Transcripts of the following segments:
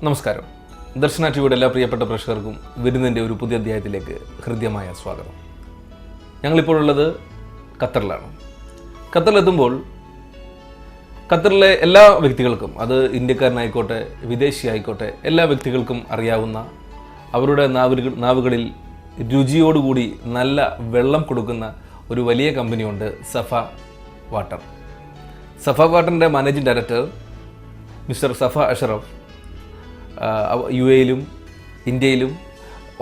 നമസ്കാരം. ദർശന ടിവിയുടെ എല്ലാ പ്രിയപ്പെട്ട പ്രേക്ഷകർക്കും വിരുന്നിൻ്റെ ഒരു പുതിയ അധ്യായത്തിലേക്ക് ഹൃദ്യമായ സ്വാഗതം. ഞങ്ങളിപ്പോൾ ഉള്ളത് ഖത്തറിലാണ്. ഖത്തറിലെത്തുമ്പോൾ ഖത്തറിലെ എല്ലാ വ്യക്തികൾക്കും, അത് ഇന്ത്യക്കാരനായിക്കോട്ടെ വിദേശിയായിക്കോട്ടെ, എല്ലാ വ്യക്തികൾക്കും അറിയാവുന്ന, അവരുടെ നാവുകളിൽ രുചിയോടുകൂടി നല്ല വെള്ളം കൊടുക്കുന്ന ഒരു വലിയ കമ്പനിയുണ്ട്, സഫ വാട്ടർ. സഫ വാട്ടറിൻ്റെ managing director mister Safa Ashraf UAE-യിലും ഇന്ത്യയിലും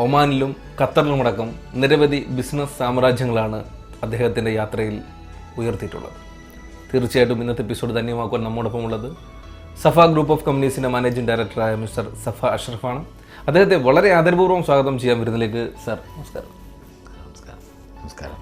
ഒമാനിലും ഖത്തറിലുമടക്കം നിരവധി ബിസിനസ് സാമ്രാജ്യങ്ങളാണ് അദ്ദേഹത്തിൻ്റെ യാത്രയിൽ ഉയർത്തിയിട്ടുള്ളത്. തീർച്ചയായിട്ടും ഇന്നത്തെ എപ്പിസോഡ് ധന്യമാക്കുവാൻ നമ്മോടൊപ്പം ഉള്ളത് സഫ ഗ്രൂപ്പ് ഓഫ് കമ്പനീസിൻ്റെ മാനേജിംഗ് ഡയറക്ടറായ മിസ്റ്റർ സഫ അഷറഫാണ്. അദ്ദേഹത്തെ വളരെ ആദരപൂർവ്വം സ്വാഗതം ചെയ്യാൻ വരുന്നതിലേക്ക്. സർ, നമസ്കാരം. നമസ്കാരം.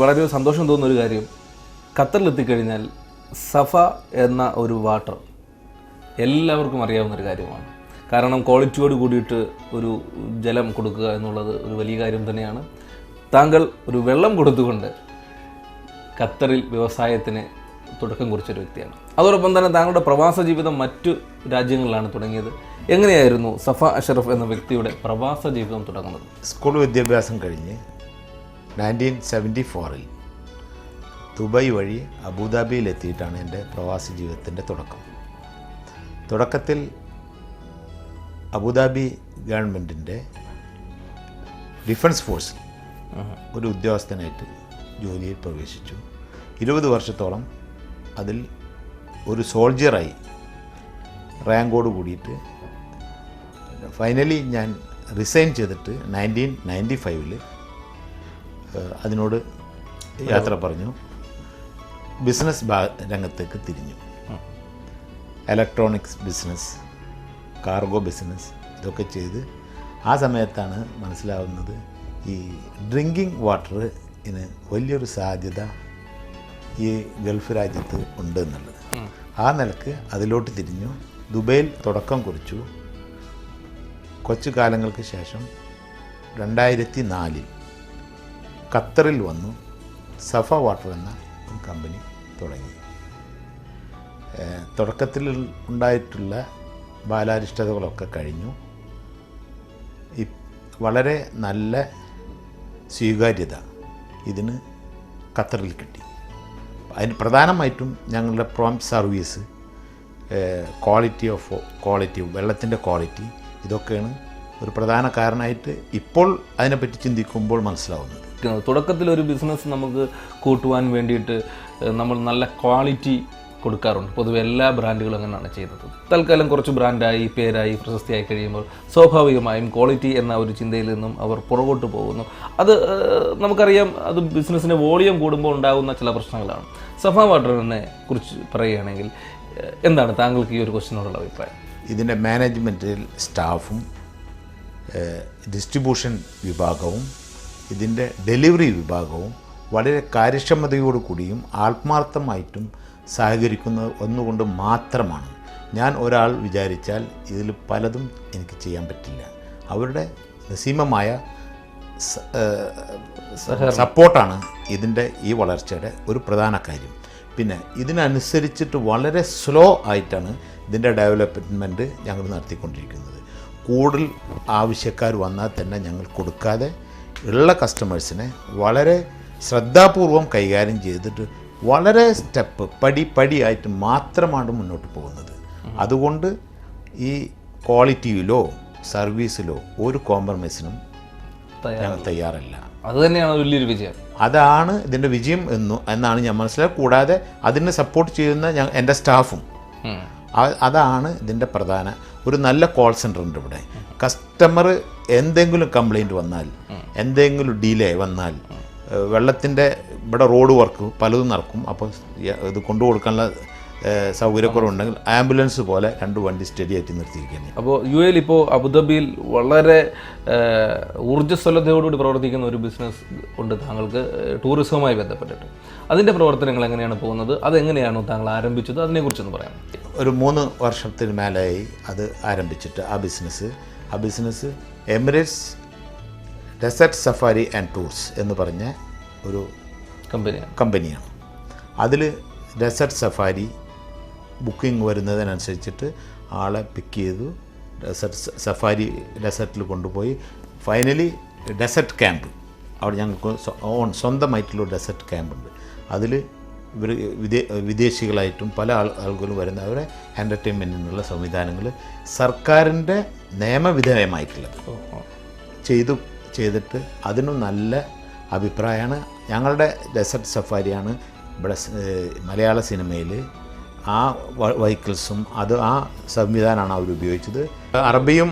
വളരെ സന്തോഷം തോന്നുന്ന ഒരു കാര്യം, ഖത്തറിലെത്തിക്കഴിഞ്ഞാൽ സഫ എന്ന ഒരു വാട്ടർ എല്ലാവർക്കും അറിയാവുന്നൊരു കാര്യമാണ്. കാരണം ക്വാളിറ്റിയോട് കൂടിയിട്ട് ഒരു ജലം കൊടുക്കുക എന്നുള്ളത് ഒരു വലിയ കാര്യം തന്നെയാണ്. താങ്കൾ ഒരു വെള്ളം കൊടുത്തുകൊണ്ട് ഖത്തറിൽ വ്യവസായത്തിന് തുടക്കം കുറിച്ചൊരു വ്യക്തിയാണ്. അതോടൊപ്പം തന്നെ താങ്കളുടെ പ്രവാസ ജീവിതം മറ്റു രാജ്യങ്ങളിലാണ് തുടങ്ങിയത്. എങ്ങനെയായിരുന്നു സഫ അഷറഫ് എന്ന വ്യക്തിയുടെ പ്രവാസ ജീവിതം തുടങ്ങുന്നത്? സ്കൂൾ വിദ്യാഭ്യാസം കഴിഞ്ഞ് 1974 ദുബായ് വഴി അബുദാബിയിലെത്തിയിട്ടാണ് എൻ്റെ പ്രവാസി ജീവിതത്തിൻ്റെ തുടക്കത്തിൽ അബുദാബി ഗവൺമെൻറ്റിൻ്റെ ഡിഫൻസ് ഫോഴ്സിൽ ഒരു ഉദ്യോഗസ്ഥനായിട്ട് ജോലിയിൽ പ്രവേശിച്ചു. 20 വർഷത്തോളം അതിൽ ഒരു സോൾജിയറായി റാങ്കോട് കൂടിയിട്ട് ഫൈനലി ഞാൻ റിസൈൻ ചെയ്തിട്ട് 1995 അതിനോട് യാത്ര പറഞ്ഞു ബിസിനസ് രംഗത്തേക്ക് തിരിഞ്ഞു. ഇലക്ട്രോണിക്സ് ബിസിനസ്, കാർഗോ ബിസിനസ്, ഇതൊക്കെ ചെയ്ത് ആ സമയത്താണ് മനസ്സിലാവുന്നത് ഈ ഡ്രിങ്കിങ് വാട്ടറിന് വലിയൊരു സാധ്യത ഈ ഗൾഫ് രാജ്യത്ത് ഉണ്ട് എന്നുള്ളത്. ആ നിലക്ക് അതിലോട്ട് തിരിഞ്ഞു. ദുബൈയിൽ തുടക്കം കുറിച്ചു. കുറച്ചു കാലങ്ങൾക്ക് ശേഷം 2004 ഖത്തറിൽ വന്നു സഫ വാട്ടർ എന്ന കമ്പനി തുടങ്ങി. തുടക്കത്തിൽ ഉണ്ടായിട്ടുള്ള ബാലാരിഷ്ടതകളൊക്കെ കഴിഞ്ഞു. വളരെ നല്ല സ്വീകാര്യത ഇതിന് ഖത്തറിൽ കിട്ടി. അതിന് പ്രധാനമായിട്ടും ഞങ്ങളുടെ പ്രോംപ്റ്റ് സർവീസ്, ക്വാളിറ്റി വെള്ളത്തിൻ്റെ ക്വാളിറ്റി, ഇതൊക്കെയാണ് ഒരു പ്രധാന കാരണമായിട്ട് ഇപ്പോൾ അതിനെപ്പറ്റി ചിന്തിക്കുമ്പോൾ മനസ്സിലാവുന്നത്. തുടക്കത്തിൽ ഒരു ബിസിനസ് നമുക്ക് കൂട്ടുവാൻ വേണ്ടിയിട്ട് നമ്മൾ നല്ല ക്വാളിറ്റി കൊടുക്കാറുണ്ട്. പൊതുവെ എല്ലാ ബ്രാൻഡുകളും അങ്ങനെയാണ് ചെയ്യുന്നത്. തൽക്കാലം കുറച്ച് ബ്രാൻഡായി, പേരായി, പ്രശസ്തിയായി കഴിയുമ്പോൾ സ്വാഭാവികമായും ക്വാളിറ്റി എന്ന ഒരു ചിന്തയിൽ നിന്നും അവർ പുറകോട്ട് പോകുന്നു. അത് നമുക്കറിയാം, അത് ബിസിനസ്സിന് വോളിയം കൂടുമ്പോൾ ഉണ്ടാകുന്ന ചില പ്രശ്നങ്ങളാണ്. സഫ വാട്ടറിനെ കുറിച്ച് പറയുകയാണെങ്കിൽ എന്താണ് താങ്കൾക്ക് ഈ ഒരു ക്വസ്റ്റ്യനോടുള്ള അഭിപ്രായം? ഇതിൻ്റെ മാനേജ്മെൻറ്റിൽ സ്റ്റാഫും ഡിസ്ട്രിബ്യൂഷൻ വിഭാഗവും ഇതിൻ്റെ ഡെലിവറി വിഭാഗവും വളരെ കാര്യക്ഷമതയോടു കൂടിയും ആത്മാർത്ഥമായിട്ടും സഹകരിക്കുന്നത് ഒന്നുകൊണ്ട് മാത്രമാണ്. ഞാൻ ഒരാൾ വിചാരിച്ചാൽ ഇതിൽ പലതും എനിക്ക് ചെയ്യാൻ പറ്റില്ല. അവരുടെ നിസ്സീമമായ സപ്പോർട്ടാണ് ഇതിൻ്റെ ഈ വളർച്ചയുടെ ഒരു പ്രധാന കാര്യം. പിന്നെ ഇതിനനുസരിച്ചിട്ട് വളരെ സ്ലോ ആയിട്ടാണ് ഇതിൻ്റെ ഡെവലപ്മെൻറ്റ് ഞങ്ങൾ നടത്തിക്കൊണ്ടിരിക്കുന്നത്. കൂടുതൽ ആവശ്യക്കാർ വന്നാൽ തന്നെ ഞങ്ങൾ കൊടുക്കാതെ ഉള്ള കസ്റ്റമേഴ്സിനെ വളരെ ശ്രദ്ധാപൂർവം കൈകാര്യം ചെയ്തിട്ട് വളരെ പടിയായിട്ട് മാത്രമാണ് മുന്നോട്ട് പോകുന്നത്. അതുകൊണ്ട് ഈ ക്വാളിറ്റിയിലോ സർവീസിലോ ഒരു കോംപ്രമൈസിനും ഞങ്ങൾ തയ്യാറല്ല. അതുതന്നെയാണ് വലിയൊരു വിജയം. അതാണ് ഇതിൻ്റെ വിജയം എന്നാണ് ഞാൻ മനസ്സിലാക്കുക. കൂടാതെ അതിനെ സപ്പോർട്ട് ചെയ്യുന്ന എൻ്റെ സ്റ്റാഫും അതാണ് ഇതിൻ്റെ പ്രധാന. ഒരു നല്ല കോൾ സെൻ്റർ ഉണ്ട് ഇവിടെ. കസ്റ്റമർ എന്തെങ്കിലും കംപ്ലൈൻറ്റ് വന്നാൽ, എന്തെങ്കിലും ഡിലേ വന്നാൽ, വെള്ളത്തിൻ്റെ ഇവിടെ റോഡ് വർക്ക് പലതും നടക്കും. അപ്പോൾ ഇത് കൊണ്ടുകൊടുക്കാനുള്ള സൗകര്യക്കുറവുണ്ടെങ്കിൽ ആംബുലൻസ് പോലെ 2 വണ്ടി സ്റ്റഡി ആയിട്ട് നിർത്തിയിരിക്കുന്നത്. അപ്പോൾ യു എയിൽ ഇപ്പോൾ അബുദാബിയിൽ വളരെ ഊർജ്ജസ്വലതയോടുകൂടി പ്രവർത്തിക്കുന്ന ഒരു ബിസിനസ് ഉണ്ട് താങ്കൾക്ക്, ടൂറിസവുമായി ബന്ധപ്പെട്ടിട്ട്. അതിൻ്റെ പ്രവർത്തനങ്ങൾ എങ്ങനെയാണ് പോകുന്നത്, അതെങ്ങനെയാണോ താങ്കൾ ആരംഭിച്ചത്, അതിനെക്കുറിച്ചൊന്ന് പറയാം. ഒരു 3 വർഷത്തിന് മേലായി അത് ആരംഭിച്ചിട്ട് ആ business Emirates desert safari and tours എന്ന് പറഞ്ഞ ഒരു കമ്പനിയാണ്. അതിൽ ഡെസർട്ട് സഫാരി ബുക്കിംഗ് വരുന്നതിനനുസരിച്ചിട്ട് ആളെ പിക്ക് ചെയ്തു ഡെസർട്ടിൽ കൊണ്ടുപോയി ഫൈനലി ഡെസർട്ട് ക്യാമ്പ്, അവിടെ ഞങ്ങൾക്ക് സ്വന്തമായിട്ടുള്ള ഡെസർട്ട് ക്യാമ്പുണ്ട്. അതിൽ ഇവർ വിദേശികളായിട്ടും പല ആളുകളും വരുന്ന അവരെ എൻ്റർടൈൻമെൻറ്റിനുള്ള സംവിധാനങ്ങൾ സർക്കാരിൻ്റെ നിയമവിധേയമായിട്ടുള്ളത് ചെയ്തിട്ട് അതിനും നല്ല അഭിപ്രായമാണ്. ഞങ്ങളുടെ ഡെസർട്ട് സഫാരിയാണ് ഇവിടെ മലയാള സിനിമയിൽ ആ വെഹിക്കിൾസും ആ സംവിധാനമാണ് അവർ ഉപയോഗിച്ചത്. അറബിയും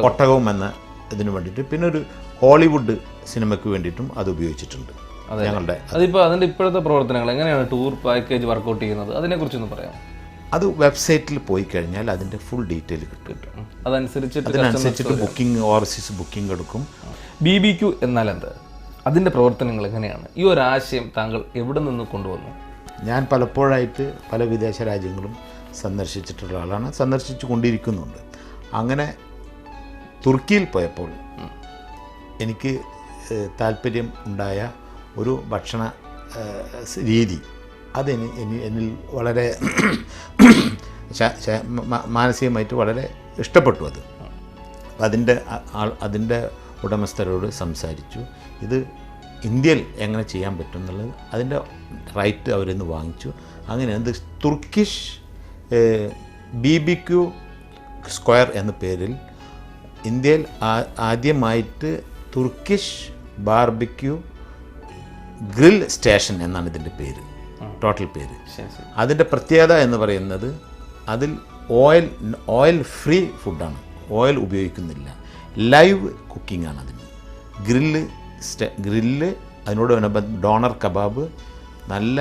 ഒട്ടകവും എന്ന ഇതിനു വേണ്ടിയിട്ട്, പിന്നെ ഒരു ഹോളിവുഡ് സിനിമയ്ക്ക് വേണ്ടിയിട്ടും അത് ഉപയോഗിച്ചിട്ടുണ്ട് ഞങ്ങളുടെ. അതിപ്പോൾ അതിൻ്റെ ഇപ്പോഴത്തെ പ്രവർത്തനങ്ങൾ എങ്ങനെയാണ് ടൂർ പാക്കേജ് വർക്കൗട്ട് ചെയ്യുന്നത്, അതിനെക്കുറിച്ചൊന്ന് പറയാം. അത് വെബ്സൈറ്റിൽ പോയി കഴിഞ്ഞാൽ അതിൻ്റെ ഫുൾ ഡീറ്റെയിൽ കിട്ടും. അതിനനുസരിച്ചിട്ട് ബുക്കിംഗ് ഓവർസീസ് ബുക്കിംഗ് എടുക്കും. BBQ എന്നാൽ എന്ത്, അതിൻ്റെ പ്രവർത്തനങ്ങൾ എങ്ങനെയാണ്, ഈ ഒരു ആശയം താങ്കൾ എവിടെ നിന്ന് കൊണ്ടുവന്നു? ഞാൻ പലപ്പോഴായിട്ട് പല വിദേശ രാജ്യങ്ങളും സന്ദർശിച്ചിട്ടുള്ള ആളാണ്, സന്ദർശിച്ചു കൊണ്ടിരിക്കുന്നുണ്ട്. അങ്ങനെ തുർക്കിയിൽ പോയപ്പോൾ എനിക്ക് താല്പര്യം ഉണ്ടായ ഒരു ഭക്ഷണ രീതി, എന്നിൽ വളരെ മാനസികമായിട്ട് വളരെ ഇഷ്ടപ്പെട്ടു. അതിൻ്റെ ഉടമസ്ഥരോട് സംസാരിച്ചു. ഇത് ഇന്ത്യയിൽ എങ്ങനെ ചെയ്യാൻ പറ്റും എന്നുള്ളത്, അതിൻ്റെ റൈറ്റ് അവരിന്ന് വാങ്ങിച്ചു. അങ്ങനെ തുർക്കിഷ് BBQ സ്ക്വയർ എന്ന പേരിൽ ഇന്ത്യയിൽ ആദ്യമായിട്ട് തുർക്കിഷ് ബാർബിക്യൂ ഗ്രിൽ സ്റ്റേഷൻ എന്നാണ് ഇതിൻ്റെ പേര്, ടോട്ടൽ പേര്. അതിൻ്റെ പ്രത്യേകത എന്ന് പറയുന്നത് അതിൽ ഓയിൽ ഫ്രീ ഫുഡാണ്, ഓയിൽ ഉപയോഗിക്കുന്നില്ല, ലൈവ് കുക്കിംഗ് ആണ് അതിന്. ഗ്രില്ല് അതിനോട് ഡോണർ കബാബ്, നല്ല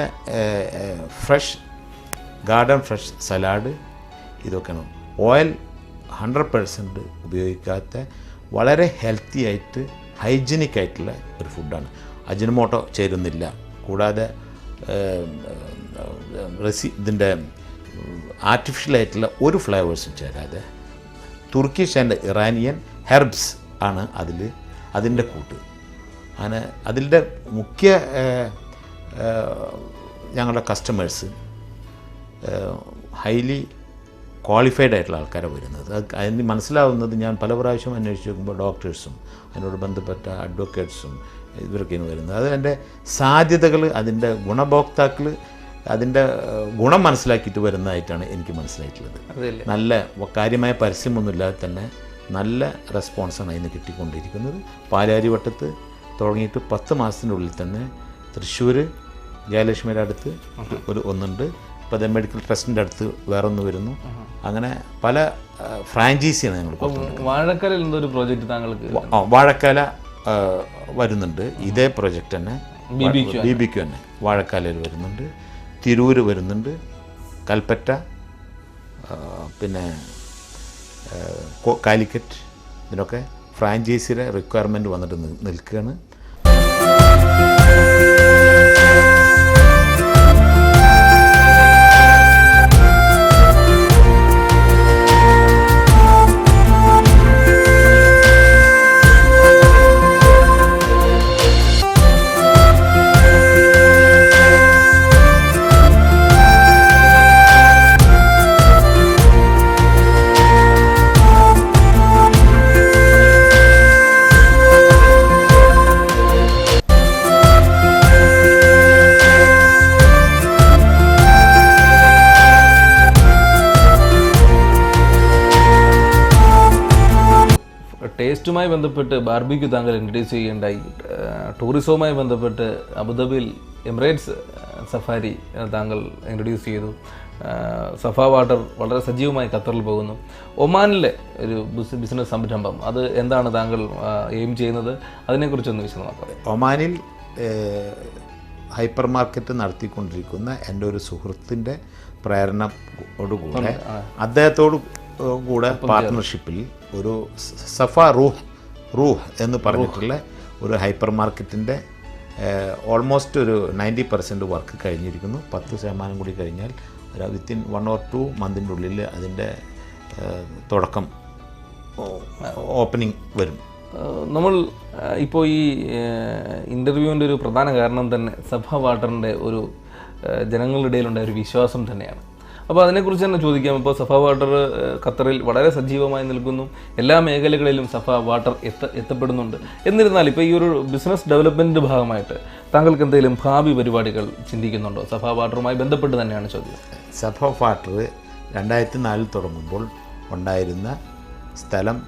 ഫ്രഷ് ഗാർഡൻ ഫ്രഷ് സലാഡ്, ഇതൊക്കെയാണ്. ഓയിൽ 100% ഉപയോഗിക്കാത്ത വളരെ ഹെൽത്തി ആയിട്ട് ഹൈജീനിക് ആയിട്ടുള്ള ഒരു ഫുഡാണ്. അജിനോമോട്ടോ ചേരുന്നില്ല, കൂടാതെ ഇതിൻ്റെ ആർട്ടിഫിഷ്യലായിട്ടുള്ള ഒരു ഫ്ലേവേഴ്സും ചേരാതെ തുർക്കിഷ് ആൻഡ് ഇറാനിയൻ ഹെർബ്സ് ആണ് അതിൻ്റെ കൂട്ട്. അങ്ങനെ അതിൻ്റെ മുഖ്യ ഞങ്ങളുടെ കസ്റ്റമേഴ്സ് ഹൈലി ക്വാളിഫൈഡ് ആയിട്ടുള്ള ആൾക്കാരാണ് വരുന്നത്. അതിന് മനസ്സിലാവുന്നത്, ഞാൻ പല പ്രാവശ്യം അന്വേഷിച്ച് നോക്കുമ്പോൾ ഡോക്ടേഴ്സും അതിനോട് ബന്ധപ്പെട്ട അഡ്വക്കേറ്റ്സും ഇവരൊക്കെയാണ് വരുന്നത്. അതിൻ്റെ സാധ്യതകൾ, അതിൻ്റെ ഗുണഭോക്താക്കൾ അതിൻ്റെ ഗുണം മനസ്സിലാക്കിയിട്ട് വരുന്നതായിട്ടാണ് എനിക്ക് മനസ്സിലായിട്ടുള്ളത്. നല്ല കാര്യമായ പരസ്യമൊന്നുമില്ലാതെ തന്നെ നല്ല റെസ്പോൺസാണ് അതിന് കിട്ടിക്കൊണ്ടിരിക്കുന്നത്. പാലാരിവട്ടത്ത് തുടങ്ങിയിട്ട് 10 മാസത്തിനുള്ളിൽ തന്നെ തൃശ്ശൂർ ജയലക്ഷ്മിയുടെ അടുത്ത് ഒന്നുണ്ട്, ഇപ്പോൾ ദ മെഡിക്കൽ ട്രസ്റ്റിൻ്റെ അടുത്ത് വേറൊന്ന് വരുന്നു. അങ്ങനെ പല ഫ്രാഞ്ചൈസിയാണ് ഞങ്ങൾ കൊടുക്കുന്നത്. വാഴക്കാലയിൽ എന്തൊരു പ്രോജക്റ്റ് താങ്കൾക്ക്? വാഴക്കാല വരുന്നുണ്ട്, ഇതേ പ്രോജക്റ്റ് തന്നെ, BBQ തന്നെ വാഴക്കാലയിൽ വരുന്നുണ്ട്, തിരൂർ വരുന്നുണ്ട്, കൽപ്പറ്റ, പിന്നെ കാലിക്കറ്റ്. ഇതിനൊക്കെ ഫ്രാഞ്ചൈസിയുടെ റിക്വയർമെൻറ്റ് വന്നിട്ട് നിൽക്കുകയാണ്. ടേസ്റ്റുമായി ബന്ധപ്പെട്ട് ബാർബിക്യൂ താങ്കൾ ഇൻട്രൊഡ്യൂസ് ചെയ്യേണ്ടായി. ടൂറിസവുമായി ബന്ധപ്പെട്ട് അബുദാബിയിൽ എമിറേറ്റ്സ് സഫാരി താങ്കൾ ഇൻട്രൊഡ്യൂസ് ചെയ്തു. സഫ വാട്ടർ വളരെ സജീവമായി ഖത്തറിൽ പോകുന്നു. ഒമാനിലെ ഒരു ബിസിനസ് സംരംഭം, അത് എന്താണ് താങ്കൾ എയിം ചെയ്യുന്നത്? അതിനെക്കുറിച്ചൊന്ന് വിശദമാക്കാം. ഒമാനിൽ ഹൈപ്പർ മാർക്കറ്റ് നടത്തിക്കൊണ്ടിരിക്കുന്ന എൻ്റെ ഒരു സുഹൃത്തിൻ്റെ പ്രേരണയോടുകൂടെ അദ്ദേഹത്തോട് കൂടെ പാർട്ട്ണർഷിപ്പിൽ ഒരു സഫ റൂഹ് എന്ന് പറഞ്ഞിട്ടുള്ള ഒരു ഹൈപ്പർ മാർക്കറ്റിൻ്റെ ഓൾമോസ്റ്റ് ഒരു 90% വർക്ക് കഴിഞ്ഞിരിക്കുന്നു. 10% കൂടി കഴിഞ്ഞാൽ വിത്തിൻ 1 or 2 മന്തിൻ്റെ ഉള്ളിൽ അതിൻ്റെ തുടക്കം ഓപ്പണിംഗ് വരും. നമ്മൾ ഇപ്പോൾ ഈ ഇൻ്റർവ്യൂവിൻ്റെ ഒരു പ്രധാന കാരണം തന്നെ സഫ വാട്ടറിൻ്റെ ഒരു ജനങ്ങളുടെ ഇടയിലുണ്ടായ ഒരു വിശ്വാസം തന്നെയാണ്. അപ്പോൾ അതിനെക്കുറിച്ച് തന്നെ ചോദിക്കാം. ഇപ്പോൾ സഫ വാട്ടർ ഖത്തറിൽ വളരെ സജീവമായി നിൽക്കുന്നു, എല്ലാ മേഖലകളിലും സഫ വാട്ടർ എത്തപ്പെടുന്നുണ്ട്. എന്നിരുന്നാൽ ഇപ്പോൾ ഈ ഒരു ബിസിനസ് ഡെവലപ്മെൻറ്റിൻ്റെ ഭാഗമായിട്ട് താങ്കൾക്ക് എന്തെങ്കിലും ഭാവി പരിപാടികൾ ചിന്തിക്കുന്നുണ്ടോ? സഫ വാട്ടറുമായി ബന്ധപ്പെട്ട് തന്നെയാണ് ചോദ്യം. സഫ വാട്ടർ 2004 തുടങ്ങുമ്പോൾ ഉണ്ടായിരുന്ന സ്ഥലം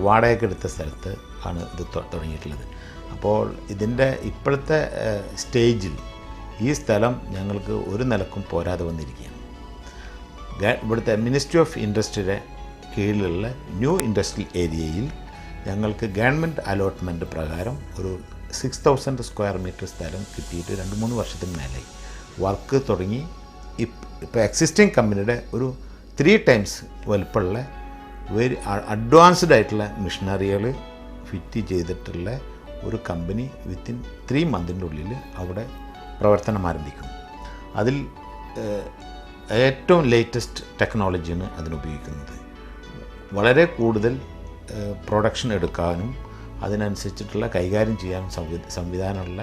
വാടകയ്ക്കെടുത്ത സ്ഥലത്ത് ആണ് ഇത് തുടങ്ങിയിട്ടുള്ളത്. അപ്പോൾ ഇതിൻ്റെ ഇപ്പോഴത്തെ സ്റ്റേജിൽ ഈ സ്ഥലം ഞങ്ങൾക്ക് ഒരു നിലക്കും പോരാതെ വന്നിരിക്കുകയാണ്. ഇവിടുത്തെ മിനിസ്ട്രി ഓഫ് ഇൻഡസ്ട്രിയുടെ കീഴിലുള്ള ന്യൂ ഇൻഡസ്ട്രിയൽ ഏരിയയിൽ ഞങ്ങൾക്ക് ഗവൺമെൻറ് അലോട്ട്മെൻറ്റ് പ്രകാരം ഒരു 6000 സ്ക്വയർ മീറ്റർ സ്ഥലം കിട്ടിയിട്ട് 2-3 വർഷത്തിന് മേലെ വർക്ക് തുടങ്ങി. ഇപ്പോൾ എക്സിസ്റ്റിംഗ് കമ്പനിയുടെ ഒരു 3 times വലുപ്പമുള്ള വെരി അഡ്വാൻസ്ഡ് ആയിട്ടുള്ള മെഷീനറികൾ ഫിറ്റ് ചെയ്തിട്ടുള്ള ഒരു കമ്പനി വിത്തിൻ 3 മന്തിൻ്റെ ഉള്ളിൽ അവിടെ പ്രവർത്തനം ആരംഭിക്കും. അതിൽ ഏറ്റവും ലേറ്റസ്റ്റ് ടെക്നോളജിയാണ് അതിനുപയോഗിക്കുന്നത്. വളരെ കൂടുതൽ പ്രൊഡക്ഷൻ എടുക്കാനും അതിനനുസരിച്ചിട്ടുള്ള കൈകാര്യം ചെയ്യാൻ സംവിധാനമുള്ള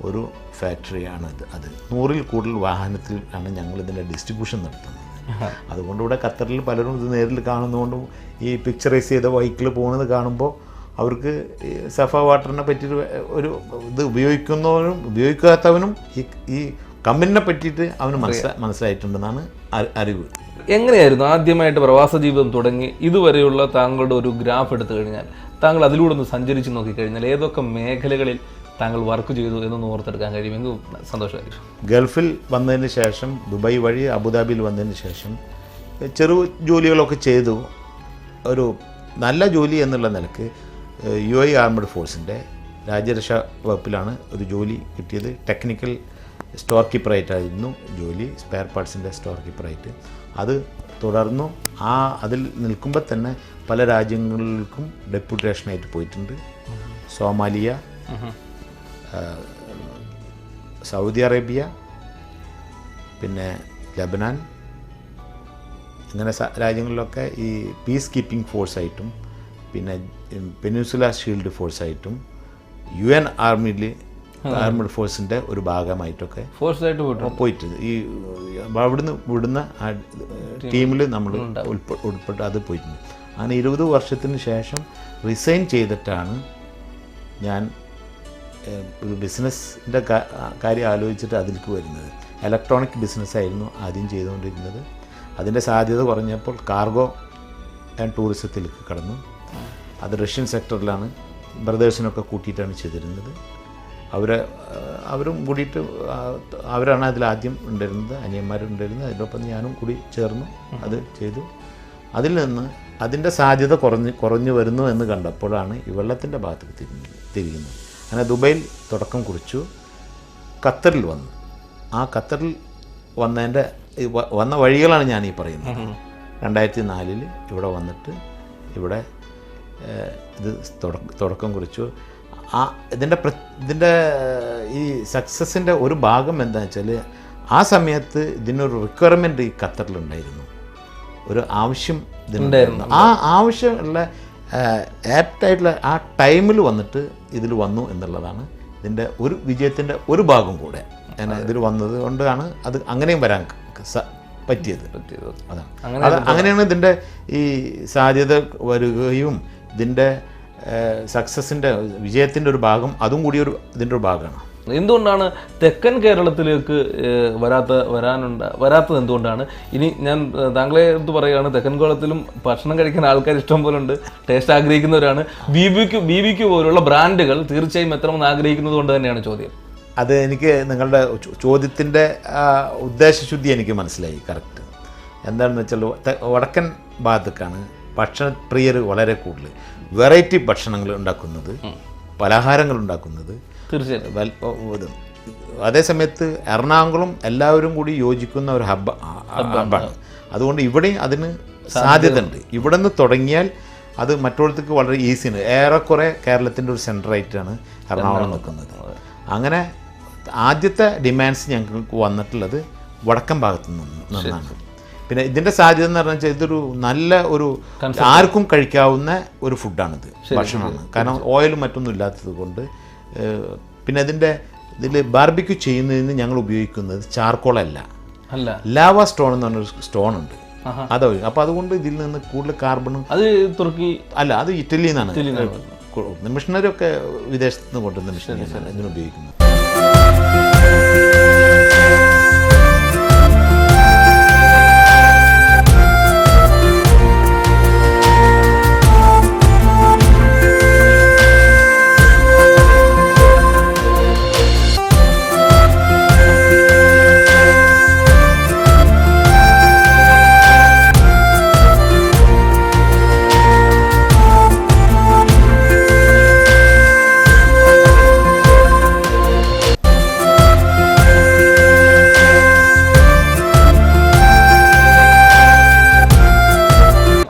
ഒരു ഫാക്ടറിയാണ് അത് 100-ൽ കൂടുതൽ വാഹനത്തിൽ ആണ് ഞങ്ങളിതിൻ്റെ ഡിസ്ട്രിബ്യൂഷൻ നടത്തുന്നത്. അതുകൊണ്ട് ഇവിടെ ഖത്തറിൽ പലരും ഇത് നേരിൽ കാണുന്നതുകൊണ്ടും ഈ പിക്ചറൈസ് ചെയ്ത വെഹിക്കിൾ പോകുന്നത് കാണുമ്പോൾ അവർക്ക് സഫ വാട്ടറിനെ പറ്റി ഒരു ഇത് ഉപയോഗിക്കുന്നവനും ഉപയോഗിക്കാത്തവനും ഈ കമ്പനിനെ പറ്റിയിട്ട് അവന് മനസ്സിലായിട്ടുണ്ടെന്നാണ് അറിവ്. എങ്ങനെയായിരുന്നു ആദ്യമായിട്ട് പ്രവാസ ജീവിതം തുടങ്ങി ഇതുവരെയുള്ള താങ്കളുടെ ഒരു ഗ്രാഫ് എടുത്തു കഴിഞ്ഞാൽ, താങ്കൾ അതിലൂടെ ഒന്ന് സഞ്ചരിച്ച് നോക്കിക്കഴിഞ്ഞാൽ ഏതൊക്കെ മേഖലകളിൽ താങ്കൾ വർക്ക് ചെയ്തു എന്നൊന്ന് ഓർത്തെടുക്കാൻ കഴിയുമെങ്കിൽ സന്തോഷമായിരിക്കും. ഗൾഫിൽ വന്നതിന് ശേഷം ദുബായ് വഴി അബുദാബിയിൽ വന്നതിന് ശേഷം ചെറു ജോലികളൊക്കെ ചെയ്തു. ഒരു നല്ല ജോലി എന്നുള്ള നിലക്ക് UAE ആർമഡ് ഫോഴ്സിൻ്റെ രാജ്യരക്ഷാ വകുപ്പിലാണ് ഒരു ജോലി കിട്ടിയത്. ടെക്നിക്കൽ സ്റ്റോർ കീപ്പറായിട്ടായിരുന്നു ജോലി, സ്പെയർ പാർട്സിൻ്റെ സ്റ്റോർ കീപ്പറായിട്ട്. അത് തുടർന്നു. അതിൽ നിൽക്കുമ്പോൾ തന്നെ പല രാജ്യങ്ങളിലേക്കും ഡെപ്യൂട്ടേഷനായിട്ട് പോയിട്ടുണ്ട്. സോമാലിയ, സൗദി അറേബ്യ, പിന്നെ ലബനാൻ, ഇങ്ങനെ രാജ്യങ്ങളിലൊക്കെ ഈ പീസ് കീപ്പിംഗ് ഫോഴ്സായിട്ടും പിന്നെ പെനിൻസുല ഷീൽഡ് ഫോഴ്സായിട്ടും UN ആർമഡ് ഫോഴ്സിൻ്റെ ഒരു ഭാഗമായിട്ടൊക്കെ ഫോഴ്സായിട്ട് പോയിട്ട് ഈ അവിടുന്ന് വിടുന്ന ടീമിൽ നമ്മൾ ഉൾപ്പെട്ട് അത് പോയിട്ടുണ്ട്. അങ്ങനെ 20 വർഷത്തിന് ശേഷം റിസൈൻ ചെയ്തിട്ടാണ് ഞാൻ ഒരു ബിസിനസ്സിൻ്റെ കാര്യം ആലോചിച്ചിട്ട് അതിലേക്ക് വരുന്നത്. ഇലക്ട്രോണിക് ബിസിനസ്സായിരുന്നു ആദ്യം ചെയ്തുകൊണ്ടിരുന്നത്. അതിൻ്റെ സാധ്യത കുറഞ്ഞപ്പോൾ കാർഗോ ആൻഡ് ടൂറിസത്തിലേക്ക് കടന്നു. അത് റഷ്യൻ സെക്ടറിലാണ്. ബ്രദേഴ്സിനൊക്കെ കൂട്ടിയിട്ടാണ് ചെയ്തിരുന്നത്. അവരും കൂടിയിട്ട് അവരാണ് അതിലാദ്യം ഉണ്ടായിരുന്നത്, അനിയന്മാരുണ്ടായിരുന്നത്. അതിനൊപ്പം ഞാനും കൂടി ചേർന്നു അത് ചെയ്തു. അതിൽ നിന്ന് അതിൻ്റെ സാധ്യത കുറഞ്ഞു വരുന്നു എന്ന് കണ്ടപ്പോഴാണ് ഈ വെള്ളത്തിൻ്റെ ഭാഗത്തേക്ക് തിരിയുന്നത്. അങ്ങനെ ദുബൈയിൽ തുടക്കം കുറിച്ചു. ഖത്തറിൽ വന്നു. ആ ഖത്തറിൽ വന്ന വഴികളാണ് ഞാൻ ഈ പറയുന്നത്. 2004 ഇവിടെ വന്നിട്ട് ഇവിടെ ഇത് തുടക്കം കുറിച്ചു. ഇതിൻ്റെ ഈ സക്സസിൻ്റെ ഒരു ഭാഗം എന്താണെന്ന് വെച്ചാൽ ആ സമയത്ത് ഇതിനൊരു റിക്വയർമെൻറ്റ് ഈ ഖത്തറിലുണ്ടായിരുന്നു, ഒരു ആവശ്യം ഇതിനുണ്ടായിരുന്നു. ആ ആവശ്യമുള്ള ആപ്റ്റായിട്ടുള്ള ആ ടൈമിൽ വന്നിട്ട് ഇതിൽ വന്നു എന്നുള്ളതാണ് ഇതിൻ്റെ ഒരു വിജയത്തിൻ്റെ ഒരു ഭാഗം കൂടെ. ഇതിൽ വന്നത് കൊണ്ടാണ് അത് അങ്ങനെയും വരാൻ പറ്റിയത്. അതാണ് അങ്ങനെയാണ് ഇതിൻ്റെ ഈ സാധ്യത വരികയും ഇതിൻ്റെ സക്സസിൻ്റെ വിജയത്തിൻ്റെ ഒരു ഭാഗം അതും കൂടി ഇതിൻ്റെ ഒരു ഭാഗമാണ്. എന്തുകൊണ്ടാണ് തെക്കൻ കേരളത്തിലേക്ക് വരാത്തത് എന്തുകൊണ്ടാണ്? ഇനി ഞാൻ താങ്കളെ എന്ത് പറയുകയാണ്, തെക്കൻ കേരളത്തിലും ഭക്ഷണം കഴിക്കാൻ ആൾക്കാർ ഇഷ്ടം പോലെ ഉണ്ട്, ടേസ്റ്റ് ആഗ്രഹിക്കുന്നവരാണ്. BBQ പോലുള്ള ബ്രാൻഡുകൾ തീർച്ചയായും എത്തണമെന്ന് ആഗ്രഹിക്കുന്നത് കൊണ്ട് തന്നെയാണ് ചോദ്യം. അത് എനിക്ക് നിങ്ങളുടെ ചോദ്യത്തിൻ്റെ ഉദ്ദേശശുദ്ധി എനിക്ക് മനസ്സിലായി കറക്റ്റ്. എന്താണെന്ന് വെച്ചാൽ വടക്കൻ ഭാഗത്തേക്കാണ് ഭക്ഷണപ്രിയർ വളരെ കൂടുതൽ, വെറൈറ്റി ഭക്ഷണങ്ങൾ ഉണ്ടാക്കുന്നത്, പലഹാരങ്ങൾ ഉണ്ടാക്കുന്നത്. തീർച്ചയായിട്ടും. അതേസമയത്ത് എറണാകുളം എല്ലാവരും കൂടി യോജിക്കുന്ന ഒരു ഹബ്ബാണ്. അതുകൊണ്ട് ഇവിടെയും അതിന് സാധ്യത ഉണ്ട്. ഇവിടെ നിന്ന് തുടങ്ങിയാൽ അത് മറ്റുള്ളവർക്ക് വളരെ ഈസിയാണ്. ഏറെക്കുറെ കേരളത്തിൻ്റെ ഒരു സെൻറ്ററായിട്ടാണ് എറണാകുളം നിൽക്കുന്നത്. അങ്ങനെ ആദ്യത്തെ ഡിമാൻഡ്സ് ഞങ്ങൾക്ക് വന്നിട്ടുള്ളത് വടക്കൻ ഭാഗത്ത് നിന്നാണ്. പിന്നെ ഇതിൻ്റെ സാധ്യത എന്ന് പറഞ്ഞാൽ ഇതൊരു നല്ല ഒരു ആർക്കും കഴിക്കാവുന്ന ഒരു ഫുഡാണിത്, ഭക്ഷണമാണ്. കാരണം ഓയിലും മറ്റൊന്നും ഇല്ലാത്തത് കൊണ്ട്. പിന്നെ ഇതിൽ ബാർബിക്യൂ ചെയ്യുന്നതിന് ഞങ്ങൾ ഉപയോഗിക്കുന്നത് ചാർക്കോളല്ല, ലാവ സ്റ്റോൺ എന്ന് പറഞ്ഞൊരു സ്റ്റോൺ ഉണ്ട്, അതൊഴി. അപ്പോൾ അതുകൊണ്ട് ഇതിൽ നിന്ന് കൂടുതൽ കാർബണും അത് തുർക്കി അല്ല, അത് ഇറ്റലിയിൽ നിന്നാണ്. മിഷണറി ഒക്കെ വിദേശത്ത് നിന്ന് കൊണ്ടുവന്ന മിഷണറിയാണ് ഇതിന് ഉപയോഗിക്കുന്നത്.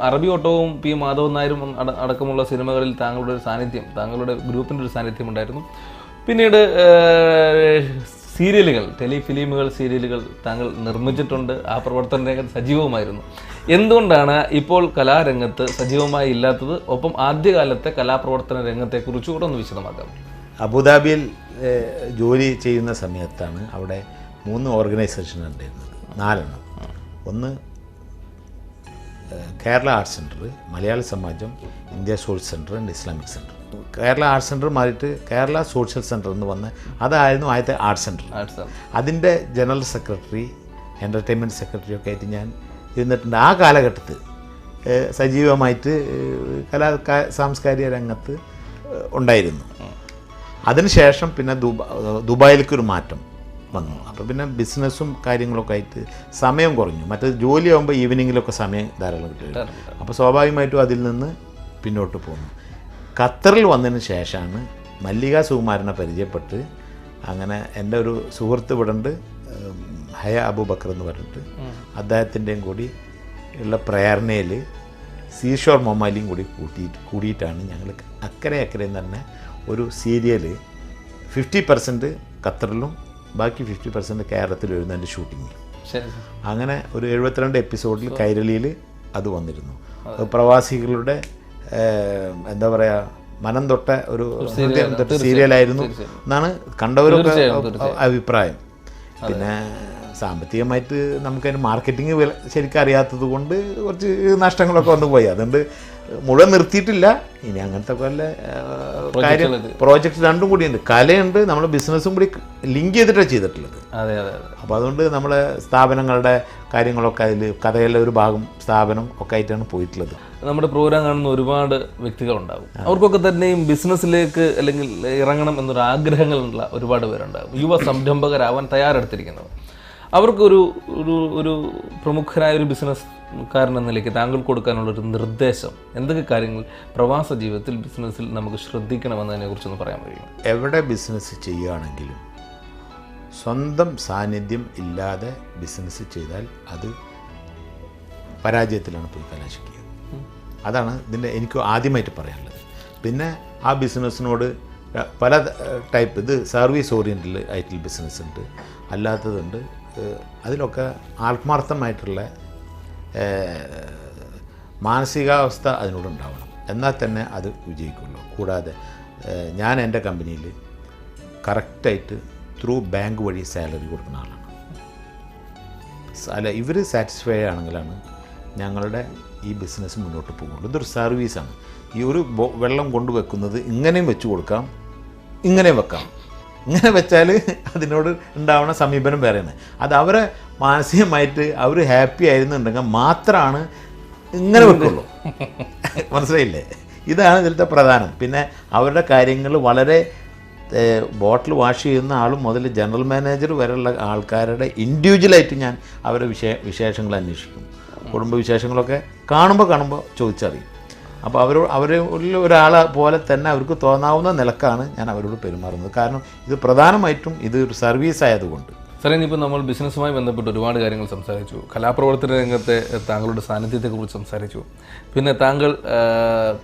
അറബി ഓട്ടവും പി മാധവൻ നായരും അടക്കമുള്ള സിനിമകളിൽ താങ്കളുടെ ഒരു സാന്നിധ്യം, താങ്കളുടെ ഗ്രൂപ്പിൻ്റെ ഒരു സാന്നിധ്യം ഉണ്ടായിരുന്നു. പിന്നീട് സീരിയലുകൾ, ടെലിഫിലിമുകൾ, സീരിയലുകൾ താങ്കൾ നിർമ്മിച്ചിട്ടുണ്ട്. ആ പ്രവർത്തന രംഗത്ത് സജീവമായിരുന്നു. എന്തുകൊണ്ടാണ് ഇപ്പോൾ കലാരംഗത്ത് സജീവമായി ഇല്ലാത്തത്? ഒപ്പം ആദ്യകാലത്തെ കലാപ്രവർത്തന രംഗത്തെക്കുറിച്ച് കൂടെ ഒന്ന് വിശദമാക്കാം. അബുദാബിയിൽ ജോലി ചെയ്യുന്ന സമയത്താണ് അവിടെ 3 ഓർഗനൈസേഷൻ ഉണ്ടായിരുന്നത്, 4 എണ്ണം. ഒന്ന് Kerala arts centre, Malayali Samajam, India social centre and Islamic centre. Kerala arts centre മാറിയിട്ട് കേരള സോഷ്യൽ സെൻറ്റർ എന്ന് വന്ന് അതായിരുന്നു ആദ്യത്തെ ആർട്സ് സെൻറ്റർ. അതിൻ്റെ ജനറൽ സെക്രട്ടറി, എൻ്റർടൈൻമെൻറ്റ് സെക്രട്ടറി ഒക്കെ ആയിട്ട് ഞാൻ ഇരുന്നിട്ടുണ്ട്. ആ കാലഘട്ടത്തിൽ സജീവമായിട്ട് സാംസ്കാരിക രംഗത്ത് ഉണ്ടായിരുന്നു. അതിനുശേഷം പിന്നെ ദുബായിലേക്കൊരു മാറ്റം വന്നു. അപ്പോൾ പിന്നെ ബിസിനസ്സും കാര്യങ്ങളൊക്കെ ആയിട്ട് സമയം കുറഞ്ഞു. മറ്റേത് ജോലിയാകുമ്പോൾ ഈവനിങ്ങിലൊക്കെ സമയം ധാരാളം കിട്ടും. അപ്പോൾ സ്വാഭാവികമായിട്ടും അതിൽ നിന്ന് പിന്നോട്ട് പോകുന്നു. ഖത്തറിൽ വന്നതിന് ശേഷമാണ് മല്ലിക സുകുമാരനെ പരിചയപ്പെട്ട്, അങ്ങനെ എൻ്റെ ഒരു സുഹൃത്ത് ഇവിടെ ഉണ്ട്, ഹയ അബൂബക്കർ എന്ന് പറഞ്ഞിട്ട്, അദ്ദേഹത്തിൻ്റെയും കൂടി ഉള്ള പ്രേരണയിൽ സീഷോർ മൊമാലിയും കൂടി കൂടിയിട്ടാണ് ഞങ്ങൾ അക്കരെ തന്നെ ഒരു സീരിയൽ 50% ഖത്തറിലും ബാക്കി 50% കേരളത്തിൽ വരുന്ന എൻ്റെ ഷൂട്ടിങ്. അങ്ങനെ ഒരു 72 എപ്പിസോഡിൽ കൈരളിയിൽ അത് വന്നിരുന്നു. പ്രവാസികളുടെ എന്താ പറയുക, മനം തൊട്ട ഒരു സീരിയലായിരുന്നു എന്നാണ് കണ്ടവരൊക്കെ അഭിപ്രായം. പിന്നെ സാമ്പത്തികമായിട്ട് നമുക്കതിന് മാർക്കറ്റിംഗ് ശരിക്കും അറിയാത്തത് കൊണ്ട് കുറച്ച് നഷ്ടങ്ങളൊക്കെ വന്നു പോയി. അതുകൊണ്ട് മുഴുവൻ നിർത്തിയിട്ടില്ല. ഇനി അങ്ങനത്തെ വല്ല കാര്യം പ്രോജക്റ്റ് രണ്ടും കൂടി ഉണ്ട്. കലയുണ്ട്, നമ്മൾ ബിസിനസ്സും കൂടി ലിങ്ക് ചെയ്തിട്ടാണ് ചെയ്തിട്ടുള്ളത്. അപ്പോൾ അതുകൊണ്ട് നമ്മളെ സ്ഥാപനങ്ങളുടെ കാര്യങ്ങളൊക്കെ അതിൽ കഥയിലെ ഒരു ഭാഗം സ്ഥാപനം ഒക്കെ ആയിട്ടാണ് പോയിട്ടുള്ളത്. നമ്മുടെ പ്രോഗ്രാം കാണുന്ന ഒരുപാട് വ്യക്തികളുണ്ടാകും. അവർക്കൊക്കെ തന്നെയും ബിസിനസ്സിലേക്ക് അല്ലെങ്കിൽ ഇറങ്ങണം എന്നൊരു ആഗ്രഹങ്ങളുള്ള ഒരുപാട് പേരുണ്ടാകും. യുവ സംരംഭകരാവാൻ തയ്യാറെടുത്തിരിക്കുന്നവർ. അവർക്കൊരു ഒരു പ്രമുഖനായ ഒരു ബിസിനസ്സുകാരൻ എന്ന നിലയ്ക്ക് താങ്കൾ കൊടുക്കാനുള്ളൊരു നിർദ്ദേശം, എന്തൊക്കെ കാര്യങ്ങൾ പ്രവാസ ജീവിതത്തിൽ ബിസിനസ്സിൽ നമുക്ക് ശ്രദ്ധിക്കണമെന്നതിനെ കുറിച്ചൊന്ന് പറയാൻ കഴിയും? എവിടെ ബിസിനസ് ചെയ്യുകയാണെങ്കിലും സ്വന്തം സാന്നിധ്യം ഇല്ലാതെ ബിസിനസ് ചെയ്താൽ അത് പരാജയത്തിലാണ് പോയി കലാശിക്കുക. അതാണ് ഇതിൻ്റെ എനിക്ക് ആദ്യമായിട്ട് പറയാനുള്ളത്. പിന്നെ ആ ബിസിനസ്സിനോട് പല ടൈപ്പ്, ഇത് സർവീസ് ഓറിയൻറ്റഡ് ആയിട്ടുള്ള ബിസിനസ് ഉണ്ട്, അല്ലാത്തതുണ്ട്. അതിലൊക്കെ ആത്മാർത്ഥമായിട്ടുള്ള മാനസികാവസ്ഥ അതിനോടുണ്ടാവണം, എന്നാൽ തന്നെ അത് വിജയിക്കുള്ളൂ. കൂടാതെ ഞാൻ എൻ്റെ കമ്പനിയിൽ കറക്റ്റായിട്ട് ത്രൂ ബാങ്ക് വഴി സാലറി കൊടുക്കുന്ന ആളാണ്. അല്ല, ഇവർ സാറ്റിസ്ഫൈ ആണെങ്കിലാണ് ഞങ്ങളുടെ ഈ ബിസിനസ് മുന്നോട്ട് പോകുള്ളൂ. ഇതൊരു സർവീസാണ്. ഈ ഒരു വെള്ളം കൊണ്ടുവെക്കുന്നത് ഇങ്ങനെയും വെച്ച് കൊടുക്കാം, ഇങ്ങനെ വെക്കാം. ഇങ്ങനെ വെച്ചാൽ അതിനോട് ഉണ്ടാവുന്ന സമീപനം വേറെയാണ്. അത് അവരെ മാനസികമായിട്ട് അവർ ഹാപ്പി ആയിരുന്നുണ്ടെങ്കിൽ മാത്രമാണ് ഇങ്ങനെ വെക്കുള്ളൂ. മനസ്സിലായില്ലേ? ഇതാണ് ഇതിലത്തെ പ്രധാനം. പിന്നെ അവരുടെ കാര്യങ്ങൾ വളരെ ബോട്ടിൽ വാഷ് ചെയ്യുന്ന ആളും മുതൽ ജനറൽ മാനേജർ വരെയുള്ള ആൾക്കാരുടെ ഇൻഡിവിജ്വലായിട്ട് ഞാൻ അവരുടെ വിശേഷങ്ങൾ അന്വേഷിക്കും. കുടുംബ വിശേഷങ്ങളൊക്കെ കാണുമ്പോൾ ചോദിച്ചറിയും. അപ്പോൾ അവരിൽ ഒരാളെ പോലെ തന്നെ അവർക്ക് തോന്നാവുന്ന നിലക്കാണ് ഞാൻ അവരോട് പെരുമാറുന്നത്. കാരണം ഇത് പ്രധാനമായിട്ടും ഇത് ഒരു സർവീസ് ആയതുകൊണ്ട്. സാറേ, ഇനിയിപ്പോൾ നമ്മൾ ബിസിനസ്സുമായി ബന്ധപ്പെട്ട് ഒരുപാട് കാര്യങ്ങൾ സംസാരിച്ചു. കലാപ്രവർത്തന രംഗത്തെ താങ്കളുടെ സാന്നിധ്യത്തെക്കുറിച്ച് സംസാരിച്ചു. പിന്നെ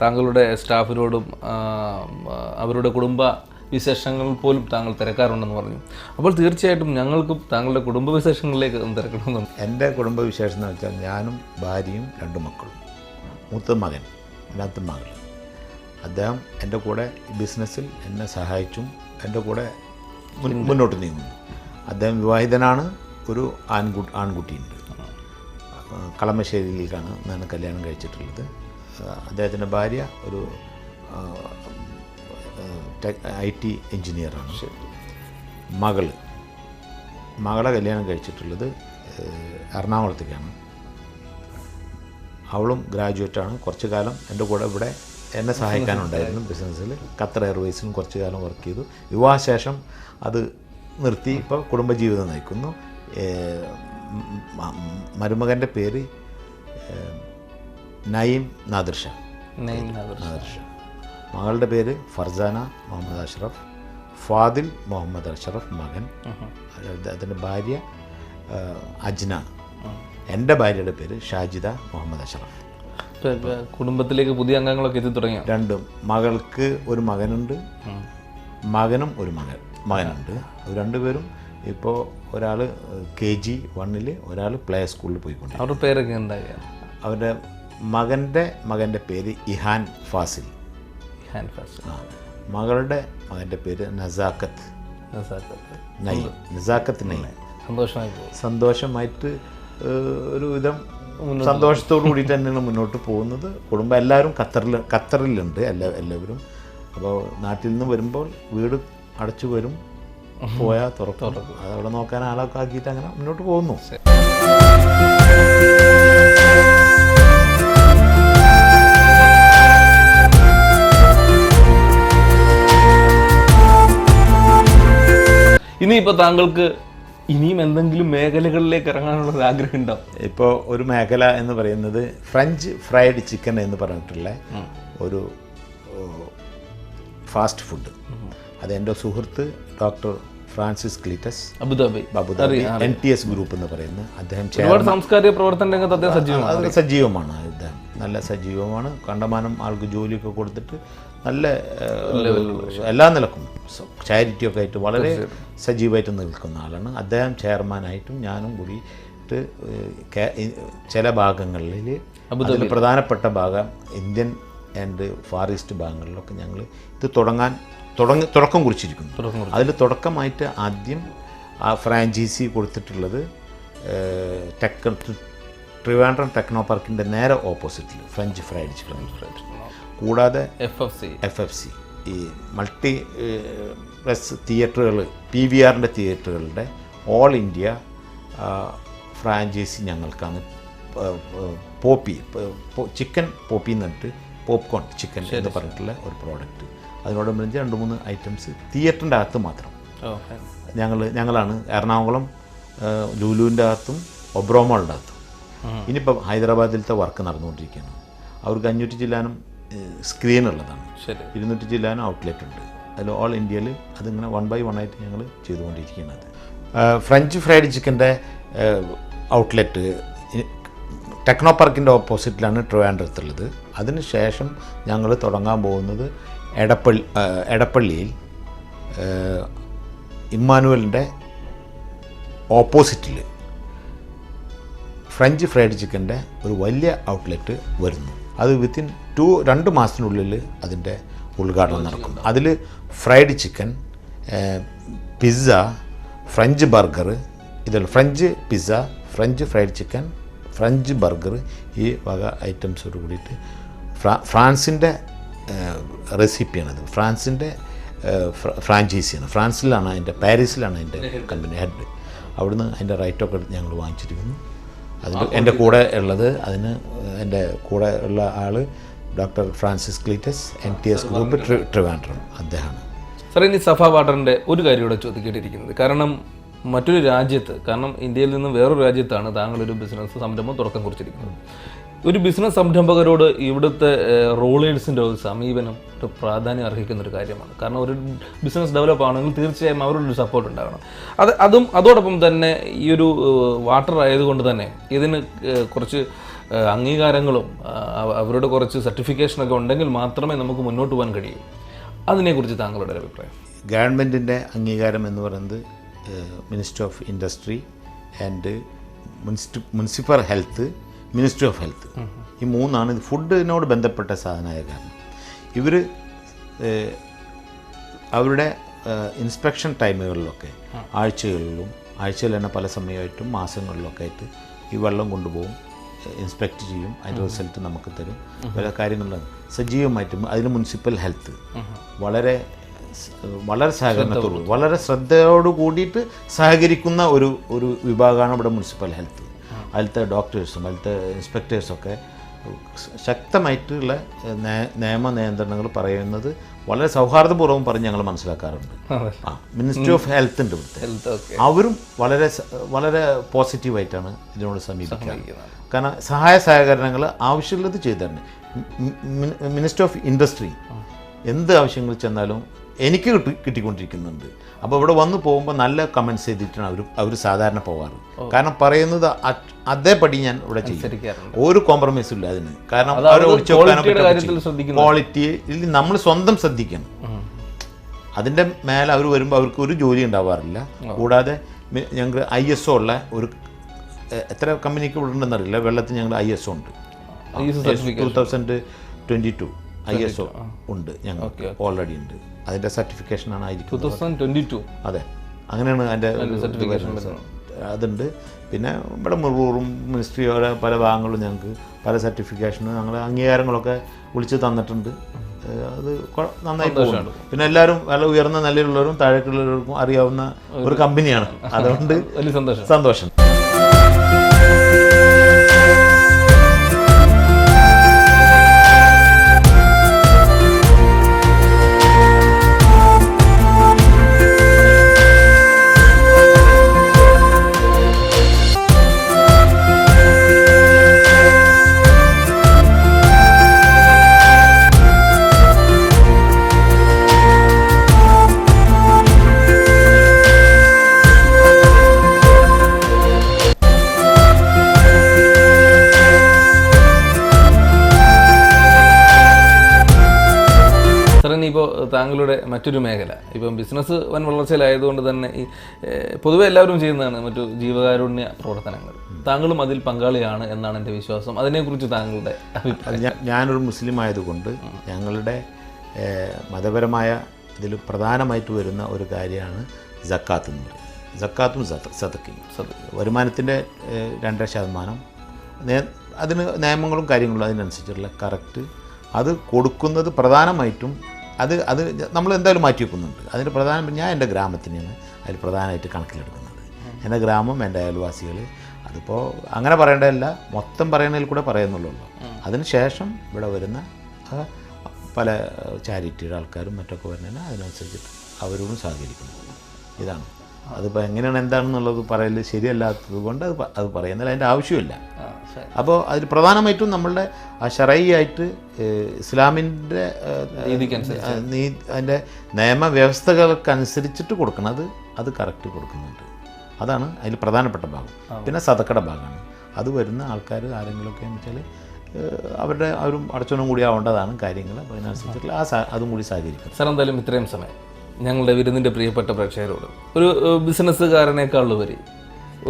താങ്കളുടെ സ്റ്റാഫിനോടും അവരുടെ കുടുംബ വിശേഷങ്ങൾ പോലും താങ്കൾ തിരക്കാറുണ്ടെന്ന് പറഞ്ഞു. അപ്പോൾ തീർച്ചയായിട്ടും ഞങ്ങൾക്കും താങ്കളുടെ കുടുംബ വിശേഷങ്ങളിലേക്ക് തിരക്കണമെന്നുണ്ട്. എൻ്റെ കുടുംബ വിശേഷം എന്ന് വെച്ചാൽ ഞാനും ഭാര്യയും 2 മക്കളും. മൂത്ത മകൻ, രണ്ടാമത്തെ മകൾ. അദ്ദേഹം എൻ്റെ കൂടെ ബിസിനസ്സിൽ എന്നെ സഹായിച്ചും എൻ്റെ കൂടെ മുന്നോട്ട് നീങ്ങുന്നു. അദ്ദേഹം വിവാഹിതനാണ്. ഒരു ആൺകുട്ടിയുണ്ട്. കളമശ്ശേരിയിലേക്കാണ് ഞാൻ കല്യാണം കഴിച്ചിട്ടുള്ളത്. അദ്ദേഹത്തിൻ്റെ ഭാര്യ ഒരു IT എഞ്ചിനീയറാണ്. മകളെ കല്യാണം കഴിച്ചിട്ടുള്ളത് എറണാകുളത്തേക്കാണ്. അവളും ഗ്രാജുവേറ്റാണ്. കുറച്ച് കാലം എൻ്റെ കൂടെ ഇവിടെ എന്നെ സഹായിക്കാനുണ്ടായിരുന്നു ബിസിനസ്സിൽ. ഖത്തർ എയർവേസിലും കുറച്ച് കാലം വർക്ക് ചെയ്തു. വിവാഹശേഷം അത് നിർത്തി ഇപ്പോൾ കുടുംബജീവിതം നയിക്കുന്നു. മരുമകൻ്റെ പേര് നയീം നാദിർ ഷാ. മകളുടെ പേര് ഫർസാന മുഹമ്മദ് അഷ്റഫ്. ഫാദിൽ മുഹമ്മദ് അഷ്റഫ് മകൻ. അതിൻ്റെ ഭാര്യ അജ്ന. എൻ്റെ ഭാര്യയുടെ പേര് ഷാജിദ മുഹമ്മദ് അഷ്റഫ്. കുടുംബത്തിലേക്ക് പുതിയ അംഗങ്ങളൊക്കെ എത്തി തുടങ്ങിയ 2 മകൾക്ക് ഒരു മകനുണ്ട്, മകനും ഒരു മകനുണ്ട്. 2 പേരും ഇപ്പോൾ ഒരാൾ KG 1-ൽ, ഒരാൾ പ്ലേ സ്കൂളിൽ പോയിക്കൊണ്ടിരിക്കും. അവരുടെ പേരൊക്കെ എന്താ? അവരുടെ മകൻ്റെ പേര് ഇഹാൻ ഫാസിൽ. മകളുടെ മകൻ്റെ പേര് നസാക്കത്ത് നൈ. സന്തോഷമായിട്ട് ഒരു വിധം സന്തോഷത്തോടു കൂടിയിട്ട് തന്നെയാണ് മുന്നോട്ട് പോകുന്നത്. കുടുംബം എല്ലാവരും ഖത്തറിലുണ്ട് എല്ലാവരും. അപ്പോൾ നാട്ടിൽ നിന്ന് വരുമ്പോൾ വീട് അടച്ചു വരും, പോയാൽ തുറക്കും. അതവിടെ നോക്കാൻ ആളൊക്കെ ആക്കിയിട്ട് അങ്ങനെ മുന്നോട്ട് പോകുന്നു. ഇനിയിപ്പോൾ താങ്കൾക്ക് ഇനിയും എന്തെങ്കിലും മേഖലകളിലേക്ക് ഇറങ്ങാനുള്ള ഒരു ആഗ്രഹം ഉണ്ടാവും? ഇപ്പോൾ ഒരു മേഖല എന്ന് പറയുന്നത് ഫ്രഞ്ച് ഫ്രൈഡ് ചിക്കൻ എന്ന് പറഞ്ഞിട്ടുള്ള ഒരു ഫാസ്റ്റ് ഫുഡ്. അത് എൻ്റെ സുഹൃത്ത് doctor Francis Cletus, Abu Dhabi NTS group എന്ന് പറയുന്നത് അദ്ദേഹം സാംസ്കാരിക പ്രവർത്തന രംഗത്ത് അദ്ദേഹം സജീവമാണ്. അദ്ദേഹം നല്ല സജീവമാണ്. കണ്ടമാനം ആൾക്ക് ജോലിയൊക്കെ കൊടുത്തിട്ട് നല്ല എല്ലാ നിലക്കും ചാരിറ്റിയൊക്കെ ആയിട്ട് വളരെ സജീവമായിട്ട് നിൽക്കുന്ന ആളാണ്. അദ്ദേഹം ചെയർമാനായിട്ടും ഞാനും കൂടിയിട്ട് ചില ഭാഗങ്ങളിൽ അതിൽ പ്രധാനപ്പെട്ട ഭാഗം ഇന്ത്യൻ ആൻഡ് ഫാർ ഈസ്റ്റ് ഭാഗങ്ങളിലൊക്കെ ഞങ്ങൾ ഇത് തുടക്കം കുറിച്ചിരിക്കുന്നു. അതിൽ തുടക്കമായിട്ട് ആദ്യം ആ ഫ്രാഞ്ചൈസി കൊടുത്തിട്ടുള്ളത് ട്രിവാൻഡ്രം ടെക്നോ പാർക്കിൻ്റെ നേരെ ഓപ്പോസിറ്റിൽ ഫ്രഞ്ച് ഫ്രൈഡ് ചിക്കൻ. കൂടാതെ FFC ഈ മൾട്ടി പ്ലസ് തിയേറ്ററുകൾ, PVRൻ്റെ തിയേറ്ററുകളുടെ ഓൾ ഇന്ത്യ ഫ്രാഞ്ചൈസി ഞങ്ങൾക്കാണ്. ചിക്കൻ പോപ്പി എന്നിട്ട് പോപ്കോൺ ചിക്കൻ എന്ന് പറഞ്ഞിട്ടുള്ള ഒരു പ്രോഡക്റ്റ്. അതിനോടനുബന്ധിച്ച് 2-3 ഐറ്റംസ് തിയേറ്ററിൻ്റെ അകത്ത് മാത്രം ഞങ്ങളാണ്. എറണാകുളം ലുലുവിൻ്റെ അകത്തും ഒബ്രോമോളിൻ്റെ അകത്തും. ഇനിയിപ്പം ഹൈദരാബാദിലത്തെ വർക്ക് നടന്നുകൊണ്ടിരിക്കുകയാണ്. അവർക്ക് 500 ചില്ലാനും സ്ക്രീനുള്ളതാണ്, 200 ചില്ലാനും ഔട്ട്ലെറ്റ് ഉണ്ട്. അതിൽ ഓൾ ഇന്ത്യയിൽ അതിങ്ങനെ 1 by 1 ആയിട്ട് ഞങ്ങൾ ചെയ്തുകൊണ്ടിരിക്കുന്നത്. ഫ്രഞ്ച് ഫ്രൈഡ് ചിക്കൻ്റെ ഔട്ട്ലെറ്റ് ടെക്നോ പാർക്കിൻ്റെ ഓപ്പോസിറ്റിലാണ് ട്രിവാൻഡ്രത്തുള്ളത്. അതിന് ശേഷം ഞങ്ങൾ തുടങ്ങാൻ പോകുന്നത് എടപ്പള്ളിയിൽ ഇമ്മാനുവലിൻ്റെ ഓപ്പോസിറ്റിൽ ഫ്രഞ്ച് ഫ്രൈഡ് ചിക്കൻ്റെ ഒരു വലിയ ഔട്ട്ലെറ്റ് വരുന്നു. അത് വിത്തിൻ 2 മാസത്തിനുള്ളിൽ അതിൻ്റെ ഉദ്ഘാടനം നടക്കും. അതിൽ fried chicken, pizza, French burger, ഇതല്ല French pizza, French fried chicken, French burger, ഈ വക ഐറ്റംസോട് കൂടിയിട്ട് ഫ്രാൻസിൻ്റെ റെസിപ്പിയാണത്. ഫ്രാൻസിൻ്റെ ഫ്രാഞ്ചൈസിയാണ്. ഫ്രാൻസിലാണ് അതിൻ്റെ, പാരീസിലാണ് അതിൻ്റെ കമ്പനി ഹെഡ്. അവിടുന്ന് അതിൻ്റെ റൈറ്റൊക്കെ ഞങ്ങൾ വാങ്ങിച്ചിരിക്കുന്നു. അതിന് എൻ്റെ കൂടെ ഉള്ളത്, അതിന് എൻ്റെ കൂടെ ഉള്ള ആൾ doctor Francis Cleetus, NTS group Trivandrum, അദ്ദേഹമാണ്. സാറേ, ഇനി സഫ വാട്ടറിൻ്റെ ഒരു കാര്യം ഇവിടെ ചോദിക്കേണ്ടിയിരിക്കുന്നത്, കാരണം മറ്റൊരു രാജ്യത്ത്, കാരണം ഇന്ത്യയിൽ നിന്നും വേറൊരു രാജ്യത്താണ് താങ്കളൊരു ബിസിനസ് സംരംഭം തുടക്കം കുറിച്ചിരിക്കുന്നത്. ഒരു ബിസിനസ് സംരംഭകരോട് ഇവിടുത്തെ റോളേഴ്സിൻ്റെ ഒരു സമീപനം ഒരു പ്രാധാന്യം അർഹിക്കുന്ന ഒരു കാര്യമാണ്. കാരണം ഒരു ബിസിനസ് ഡെവലപ്പ് ആണെങ്കിൽ തീർച്ചയായും അവരുടെ ഒരു സപ്പോർട്ട് ഉണ്ടാകണം. അതോടൊപ്പം തന്നെ ഈ ഒരു വാട്ടർ ആയതുകൊണ്ട് തന്നെ ഇതിന് കുറച്ച് അംഗീകാരങ്ങളും അവരുടെ കുറച്ച് സർട്ടിഫിക്കേഷനൊക്കെ ഉണ്ടെങ്കിൽ മാത്രമേ നമുക്ക് മുന്നോട്ട് പോകാൻ കഴിയൂ. അതിനെക്കുറിച്ച് താങ്കളുടെ ഒരു അഭിപ്രായം? ഗവൺമെൻറ്റിൻ്റെ അംഗീകാരം എന്ന് പറയുന്നത് ministry of industry and municipal health, ministry of health, ഈ മൂന്നാണ് ഇത് ഫുഡിനോട് ബന്ധപ്പെട്ട സാധനമായ കാരണം. ഇവർ അവരുടെ ഇൻസ്പെക്ഷൻ ടൈമുകളിലൊക്കെ ആഴ്ചയിൽ തന്നെ പല സമയമായിട്ടും മാസങ്ങളിലൊക്കെ ആയിട്ട് ഈ വെള്ളം കൊണ്ടുപോകും, ഇൻസ്പെക്ട് ചെയ്യും, അതിൻ്റെ റിസൾട്ട് നമുക്ക് തരും. പല കാര്യങ്ങളിലും സജീവമായിട്ടും അതിന് മുനിസിപ്പൽ ഹെൽത്ത് വളരെ സഹകരണത്തോട് വളരെ ശ്രദ്ധയോട് കൂടിയിട്ട് സഹകരിക്കുന്ന ഒരു വിഭാഗമാണ് ഇവിടെ മുനിസിപ്പൽ ഹെൽത്ത്. അതിലത്തെ ഡോക്ടേഴ്സും അതിലത്തെ ഇൻസ്പെക്ടേഴ്സൊക്കെ ശക്തമായിട്ടുള്ള നിയമ നിയന്ത്രണങ്ങൾ പറയുന്നത് വളരെ സൗഹാർദ്ദപൂർവ്വം പറഞ്ഞ് ഞങ്ങൾ മനസ്സിലാക്കാറുണ്ട്. മിനിസ്ട്രി ഓഫ് ഹെൽത്ത് ഉണ്ട് ഇവിടുത്തെ, അവരും വളരെ പോസിറ്റീവായിട്ടാണ് ഇതിനോട് സമീപിക്കുന്നത്. കാരണം സഹായ സഹകരണങ്ങൾ ആവശ്യമുള്ളത് ചെയ്തു തന്നെ. മിനിസ്ട്രി ഓഫ് ഇൻഡസ്ട്രി എന്ത് ആവശ്യങ്ങൾ ചെന്നാലും എനിക്ക് കിട്ടിക്കൊണ്ടിരിക്കുന്നുണ്ട്. അപ്പോൾ ഇവിടെ വന്നു പോകുമ്പോൾ നല്ല കമൻറ്റ്സ് ചെയ്തിട്ടാണ് അവർ സാധാരണ പോകാറ്. കാരണം പറയുന്നത് അതേപടി ഞാൻ ഇവിടെ ചെയ്യും, ഒരു കോംപ്രമൈസും ഇല്ല അതിന്. കാരണം അവരെ ഒഴിച്ചു വെക്കാനോ ക്വാളിറ്റിയിൽ നമ്മൾ സ്വന്തം ശ്രദ്ധിക്കണം. അതിൻ്റെ മേലെ അവർ വരുമ്പോൾ അവർക്ക് ഒരു ജോലി ഉണ്ടാവാറില്ല. കൂടാതെ ഞങ്ങൾക്ക് ISO ഉള്ള ഒരു എത്ര കമ്പനിക്ക് ഉണ്ടെന്നറിയില്ല, വെള്ളത്തിന് ഞങ്ങൾ ISO ഉണ്ട്. 2022 ISO ഉണ്ട്, ഞങ്ങൾക്ക് ഓൾറെഡി ഉണ്ട്. അതിൻ്റെ സർട്ടിഫിക്കേഷനാണ് ആയിരിക്കും 2022. അതെ, അങ്ങനെയാണ് അതിൻ്റെ അതുണ്ട്. പിന്നെ ഇവിടെ മുഴുവൻ മിനിസ്ട്രിയുടെ പല ഭാഗങ്ങളും ഞങ്ങൾക്ക് പല സർട്ടിഫിക്കേഷനും ഞങ്ങൾ അംഗീകാരങ്ങളൊക്കെ വിളിച്ച് തന്നിട്ടുണ്ട്. അത് നന്നായി പോകുന്നുണ്ട്. പിന്നെ എല്ലാവരും വളരെ ഉയർന്ന നിലയിലുള്ളവരും താഴേക്കുള്ളവർക്കും അറിയാവുന്ന ഒരു കമ്പനിയാണ്. അതുകൊണ്ട് വലിയ സന്തോഷം. ഇപ്പോൾ താങ്കളുടെ മറ്റൊരു മേഖല, ഇപ്പം ബിസിനസ് വൻ വളർച്ചയിലായതുകൊണ്ട് തന്നെ ഈ പൊതുവെ എല്ലാവരും ചെയ്യുന്നതാണ് മറ്റു ജീവകാരുണ്യ പ്രവർത്തനങ്ങൾ. താങ്കളും അതിൽ പങ്കാളിയാണ് എന്നാണ് എൻ്റെ വിശ്വാസം. അതിനെക്കുറിച്ച് താങ്കളുടെ അഭിപ്രായം? ഞാനൊരു മുസ്ലിം ആയതുകൊണ്ട് ഞങ്ങളുടെ മതപരമായ ഇതിൽ പ്രധാനമായിട്ട് വരുന്ന ഒരു കാര്യമാണ് സക്കാത്ത് എന്ന് പറയുന്നത്. സക്കാത്തും സദക്കയും. വരുമാനത്തിൻ്റെ 2% അതിന് നിയമങ്ങളും കാര്യങ്ങളും അതിനനുസരിച്ചുള്ള കറക്റ്റ് അത് കൊടുക്കുന്നത് പ്രധാനമായിട്ടും അത് നമ്മൾ എന്തായാലും മാറ്റി വെക്കുന്നുണ്ട്. അതിന് ഞാൻ എൻ്റെ ഗ്രാമത്തിനെയാണ് അതിൽ പ്രധാനമായിട്ട് കണക്കിലെടുക്കുന്നത്. എൻ്റെ ഗ്രാമം, എൻ്റെ അയൽവാസികൾ, അതിപ്പോൾ അങ്ങനെ പറയേണ്ടതല്ല, മൊത്തം പറയുന്നതിൽ കൂടെ പറയുന്നുള്ളൂ. അതിന് ശേഷം ഇവിടെ വരുന്ന പല ചാരിറ്റിയുടെ ആൾക്കാരും മറ്റൊക്കെ വരുന്നതിന് അതിനനുസരിച്ചിട്ട് അവരോടും സഹകരിക്കുന്നു. ഇതാണ്. അതിപ്പോൾ എങ്ങനെയാണ് എന്താണെന്നുള്ളത് പറയൽ ശരിയല്ലാത്തത് കൊണ്ട് അത് പറയുന്നില്ല, അതിൻ്റെ ആവശ്യമില്ല. അപ്പോൾ അതിൽ പ്രധാനമായിട്ടും നമ്മളുടെ ശറഈയായിട്ട് ഇസ്ലാമിൻ്റെ അതിൻ്റെ നിയമവ്യവസ്ഥകൾക്കനുസരിച്ചിട്ട് കൊടുക്കണം. അത് കറക്റ്റ് കൊടുക്കുന്നുണ്ട്. അതാണ് അതിൽ പ്രധാനപ്പെട്ട ഭാഗം. പിന്നെ സദക്കയുടെ ഭാഗമാണ്. അത് വരുന്ന ആൾക്കാർ ആരെങ്കിലുമൊക്കെ എന്ന് വെച്ചാൽ അവരും അടച്ചോനും കൂടി ആവേണ്ടതാണ് കാര്യങ്ങൾ. അപ്പോൾ അതിനനുസരിച്ചിട്ടുള്ള അതും കൂടി സഹകരിക്കും. സാർ, എന്തായാലും ഇത്രയും സമയം ഞങ്ങളുടെ വിരുന്നിൻ്റെ പ്രിയപ്പെട്ട പ്രേക്ഷകരോട് ഒരു ബിസിനസ്സുകാരനേക്കാളുപരി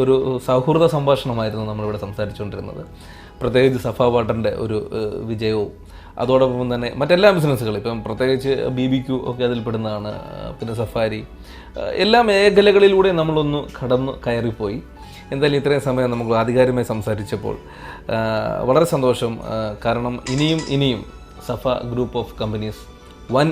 ഒരു സൗഹൃദ സംഭാഷണമായിരുന്നു നമ്മളിവിടെ സംസാരിച്ചുകൊണ്ടിരുന്നത്. പ്രത്യേകിച്ച് സഫ വാട്ടറിൻ്റെ ഒരു വിജയവും അതോടൊപ്പം തന്നെ മറ്റെല്ലാ ബിസിനസ്സുകളും, ഇപ്പം പ്രത്യേകിച്ച് BBQ ഒക്കെ അതിൽപ്പെടുന്നതാണ്. പിന്നെ സഫാരി, എല്ലാ മേഖലകളിലൂടെ നമ്മളൊന്ന് കയറിപ്പോയി. എന്തായാലും ഇത്രയും സമയം നമുക്ക് ആധികാരികമായി സംസാരിച്ചപ്പോൾ വളരെ സന്തോഷം. കാരണം ഇനിയും സഫ ഗ്രൂപ്പ് ഓഫ് കമ്പനീസ് വൻ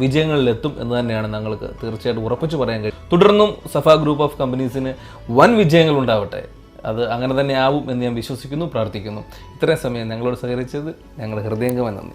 വിജയങ്ങളിലെത്തും എന്ന് തന്നെയാണ് ഞങ്ങൾക്ക് തീർച്ചയായിട്ടും ഉറപ്പിച്ച് പറയാൻ കഴിയും. തുടർന്നും സഫ ഗ്രൂപ്പ് ഓഫ് കമ്പനീസിന് വൻ വിജയങ്ങൾ ഉണ്ടാവട്ടെ. അത് അങ്ങനെ തന്നെ ആവും എന്ന് ഞാൻ വിശ്വസിക്കുന്നു, പ്രാർത്ഥിക്കുന്നു. ഇത്രയും സമയം ഞങ്ങളോട് സഹകരിച്ചത് ഞങ്ങളുടെ ഹൃദയംഗമായി നന്ദി.